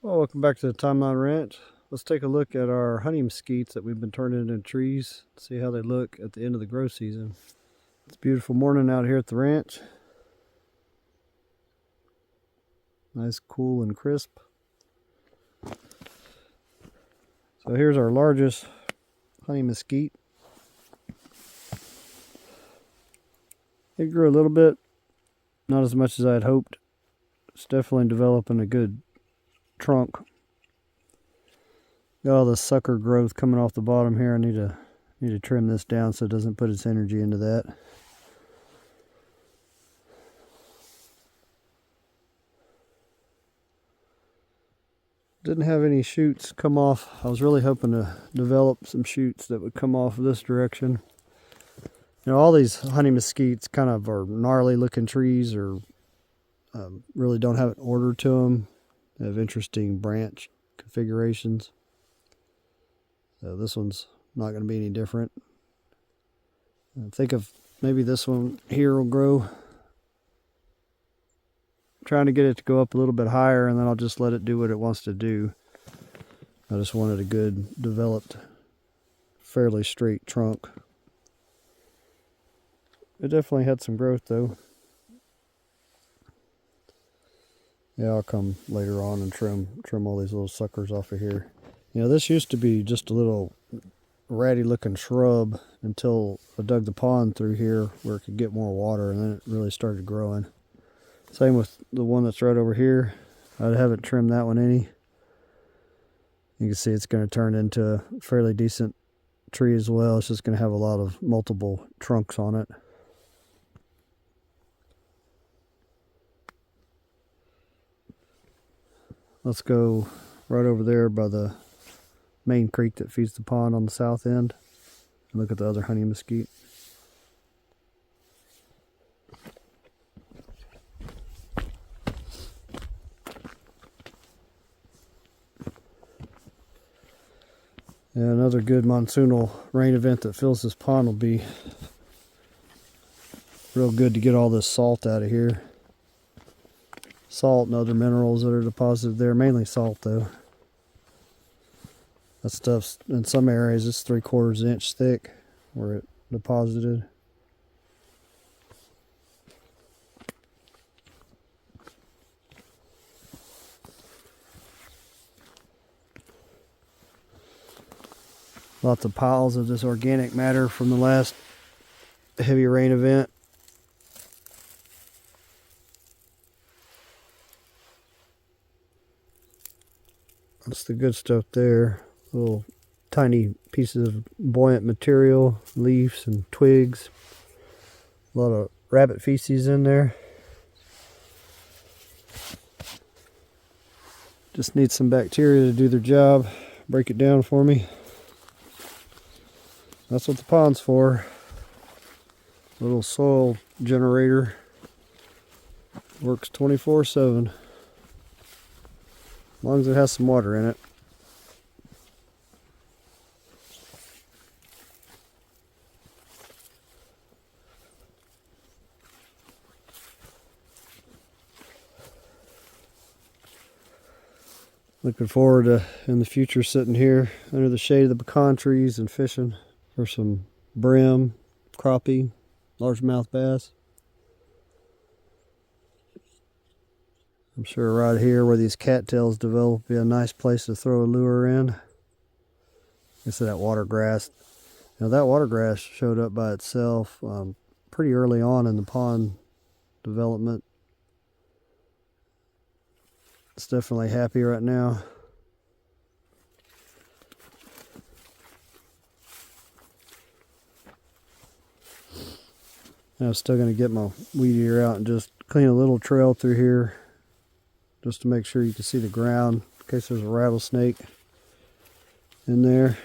Well, welcome back to the Timeline Ranch. Let's take a look at our honey mesquites that we've been turning into trees. See how they look at the end of the grow season. It's a beautiful morning out here at the ranch. Nice, cool, and crisp. So here's our largest honey mesquite. It grew a little bit, not as much as I had hoped. It's definitely developing a good trunk. Got all the sucker growth coming off the bottom here. I need to trim this down so it doesn't put its energy into that. Didn't have any shoots come off. I was really hoping to develop some shoots that would come off this direction. You know, all these honey mesquites kind of are gnarly looking trees, or really don't have an order to them. They have interesting branch configurations. So this one's not going to be any different. I think of maybe this one here will grow. I'm trying to get it to go up a little bit higher, and then I'll just let it do what it wants to do. I just wanted a good developed, fairly straight trunk. It definitely had some growth though. Yeah, I'll come later on and trim all these little suckers off of here. You know, this used to be just a little ratty looking shrub until I dug the pond through here where it could get more water, and then it really started growing. Same with the one that's right over here. I haven't trimmed that one any. You can see it's going to turn into a fairly decent tree as well. It's just going to have a lot of multiple trunks on it. Let's go right over there by the main creek that feeds the pond on the south end and look at the other honey mesquite. Yeah, another good monsoonal rain event that fills this pond will be real good to get all this salt out of here. Salt and other minerals that are deposited there, mainly salt though. That stuff's in some areas it's 3/4 inch thick where it deposited. Lots of piles of this organic matter from the last heavy rain event. That's the good stuff there. Little tiny pieces of buoyant material, leaves and twigs. A lot of rabbit feces in there. Just need some bacteria to do their job. Break it down for me. That's what the pond's for. Little soil generator. Works 24/7. As long as it has some water in it. Looking forward to, in the future, sitting here under the shade of the pecan trees and fishing for some brim, crappie, largemouth bass. I'm sure right here where these cattails develop will be a nice place to throw a lure in. I said that water grass. Now that water grass showed up by itself pretty early on in the pond development. It's definitely happy right now. I'm still going to get my weed eater out and just clean a little trail through here just to make sure you can see the ground in case there's a rattlesnake in there.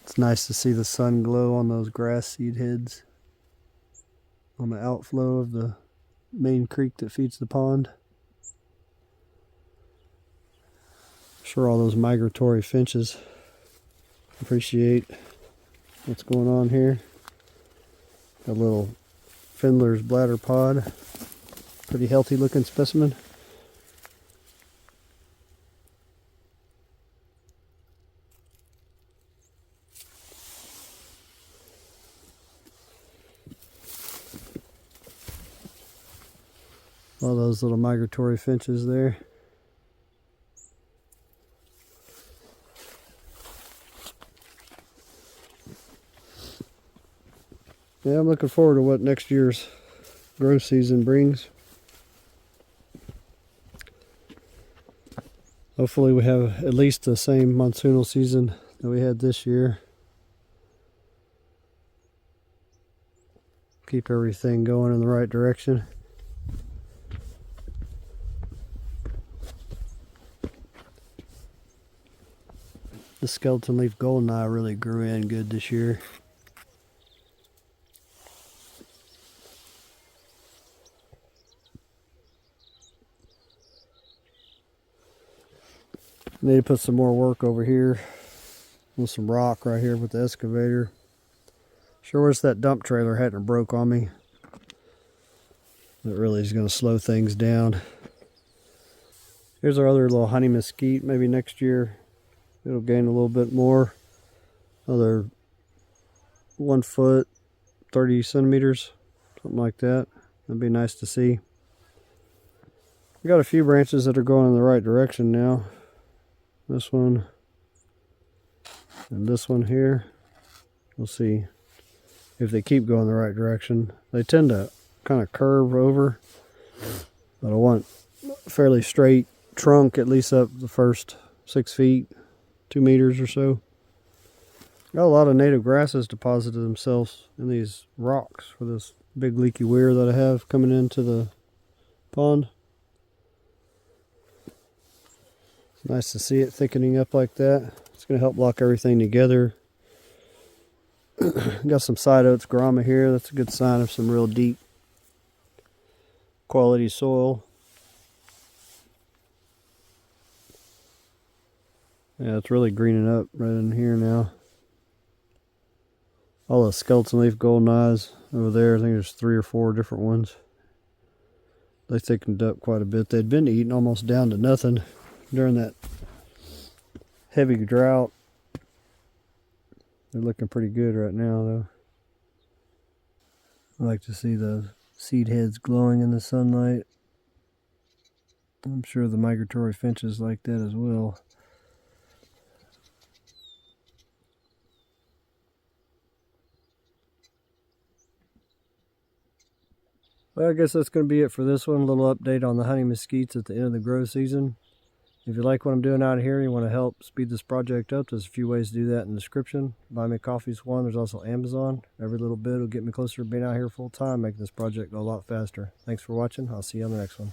It's nice to see the sun glow on those grass seed heads on the outflow of the main creek that feeds the pond. I'm sure all those migratory finches appreciate what's going on here. Got a little Findler's bladder pod. Pretty healthy looking specimen. All those little migratory finches there. Yeah, I'm looking forward to what next year's growth season brings. Hopefully we have at least the same monsoonal season that we had this year. Keep everything going in the right direction. The skeleton leaf goldeneye really grew in good this year. Need to put some more work over here with some rock right here with the excavator. Sure wish that dump trailer hadn't broke on me. It really is going to slow things down. Here's our other little honey mesquite. Maybe next year it'll gain a little bit more. Another 1 foot, 30 centimeters, something like that. That'd be nice to see. We got a few branches that are going in the right direction now. This one and this one here. We'll see if they keep going the right direction. They tend to kind of curve over, but I want a fairly straight trunk, at least up the first 6 feet, 2 meters or so. Got a lot of native grasses deposited themselves in these rocks for this big leaky weir that I have coming into the pond. Nice to see it thickening up like that. It's going to help lock everything together. Got some side oats grama here. That's a good sign of some real deep quality soil. Yeah, it's really greening up right in here now. All the skeleton leaf goldeneyes over there. I think there's 3 or 4 different ones. They thickened up quite a bit. They'd been eaten almost down to nothing during that heavy drought. They're looking pretty good right now though. I like to see the seed heads glowing in the sunlight. I'm sure the migratory finches like that as well. Well, I guess that's going to be it for this one. A little update on the honey mesquites at the end of the grow season. If you like what I'm doing out here and you want to help speed this project up, there's a few ways to do that in the description. Buy Me Coffee's one. There's also Amazon. Every little bit will get me closer to being out here full time, making this project go a lot faster. Thanks for watching. I'll see you on the next one.